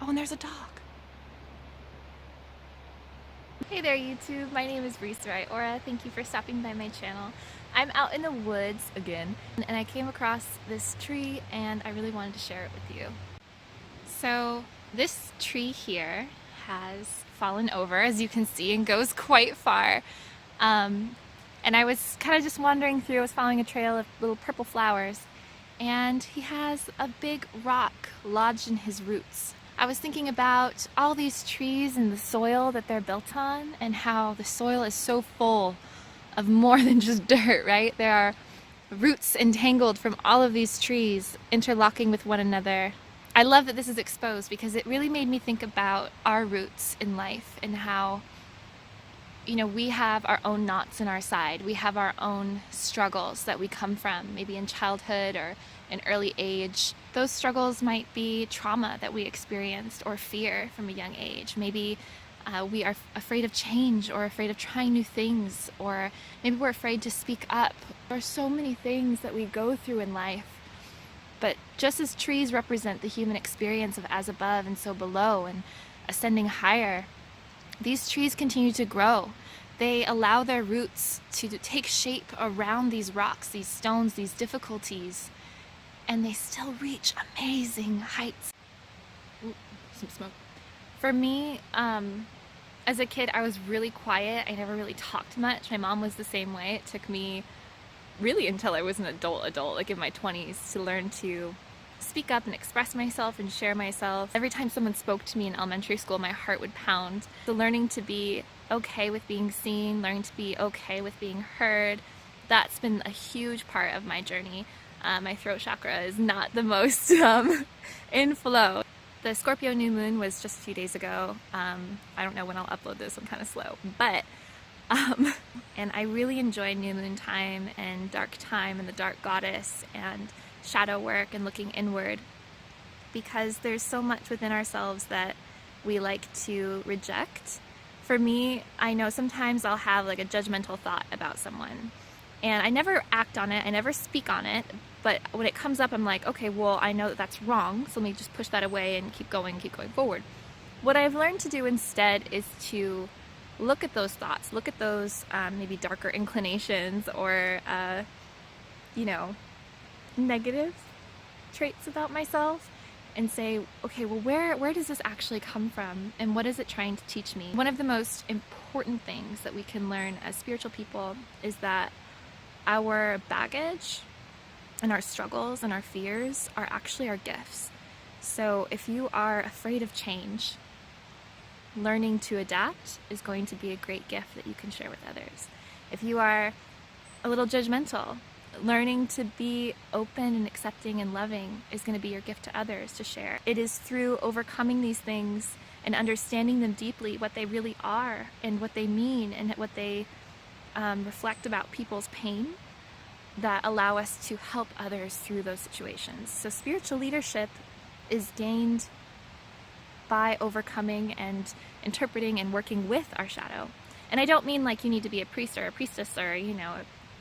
Oh, and there's a dog. Hey there YouTube, my name is Aura. Thank you for stopping by my channel. I'm out in the woods again, and I came across this tree and I really wanted to share it with you. So this tree here has fallen over, as you can see, and goes quite far. And I was kind of just wandering through, I was following a trail of little purple flowers, and he has a big rock lodged in his roots. I was thinking about all these trees and the soil that they're built on, and how the soil is so full of more than just dirt, right? There are roots entangled from all of these trees interlocking with one another. I love that this is exposed because it really made me think about our roots in life and how, you know, we have our own knots in our side. We have our own struggles that we come from, maybe in childhood or in early age. Those struggles might be trauma that we experienced or fear from a young age. Maybe we are afraid of change or afraid of trying new things, or maybe we're afraid to speak up. There are so many things that we go through in life. But just as trees represent the human experience of as above and so below and ascending higher, these trees continue to grow. They allow their roots to take shape around these rocks, these stones, these difficulties, and they still reach amazing heights. Ooh, some smoke. For me, as a kid, I was really quiet. I never really talked much. My mom was the same way. It took me really until I was an adult, like in my 20s, to learn to speak up and express myself and share myself. Every time someone spoke to me in elementary school, my heart would pound. So learning to be okay with being seen, learning to be okay with being heard, that's been a huge part of my journey. My throat chakra is not the most in flow. The Scorpio new moon was just a few days ago. I don't know when I'll upload this, I'm kind of slow, but and I really enjoy new moon time and dark time and the dark goddess and shadow work and looking inward, because there's so much within ourselves that we like to reject. For me, I know sometimes I'll have like a judgmental thought about someone and I never act on it, I never speak on it, but when it comes up I'm like, okay, well, I know that that's wrong, so let me just push that away and keep going forward. What I've learned to do instead is to look at those thoughts, look at those maybe darker inclinations or, you know, negative traits about myself, and say, okay, well, where does this actually come from, and what is it trying to teach me? One of the most important things that we can learn as spiritual people is that our baggage and our struggles and our fears are actually our gifts. So if you are afraid of change, learning to adapt is going to be a great gift that you can share with others. If you are a little judgmental, learning to be open and accepting and loving is going to be your gift to others to share. It is through overcoming these things and understanding them deeply, what they really are and what they mean and what they reflect about people's pain, that allow us to help others through those situations. So spiritual leadership is gained by overcoming and interpreting and working with our shadow. And I don't mean like you need to be a priest or a priestess or, you know,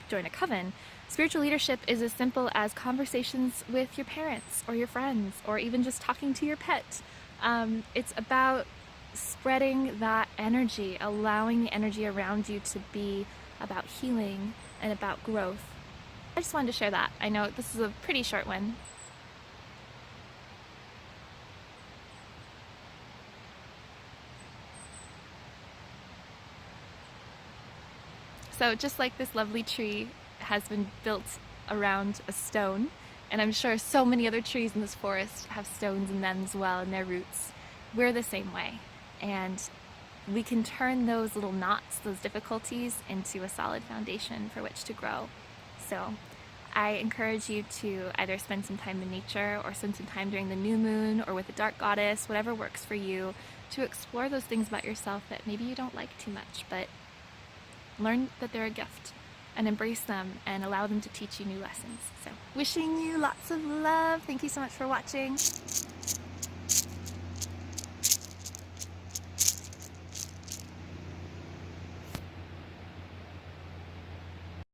join a coven. Spiritual leadership is as simple as conversations with your parents or your friends, or even just talking to your pet. It's about spreading that energy, allowing the energy around you to be about healing and about growth. I just wanted to share that. I know this is a pretty short one. So just like this lovely tree has been built around a stone, and I'm sure so many other trees in this forest have stones in them as well in their roots, we're the same way. And we can turn those little knots, those difficulties, into a solid foundation for which to grow. So I encourage you to either spend some time in nature or spend some time during the new moon or with the dark goddess, whatever works for you, to explore those things about yourself that maybe you don't like too much, but learn that they're a gift and embrace them and allow them to teach you new lessons. So wishing you lots of love. Thank you so much for watching.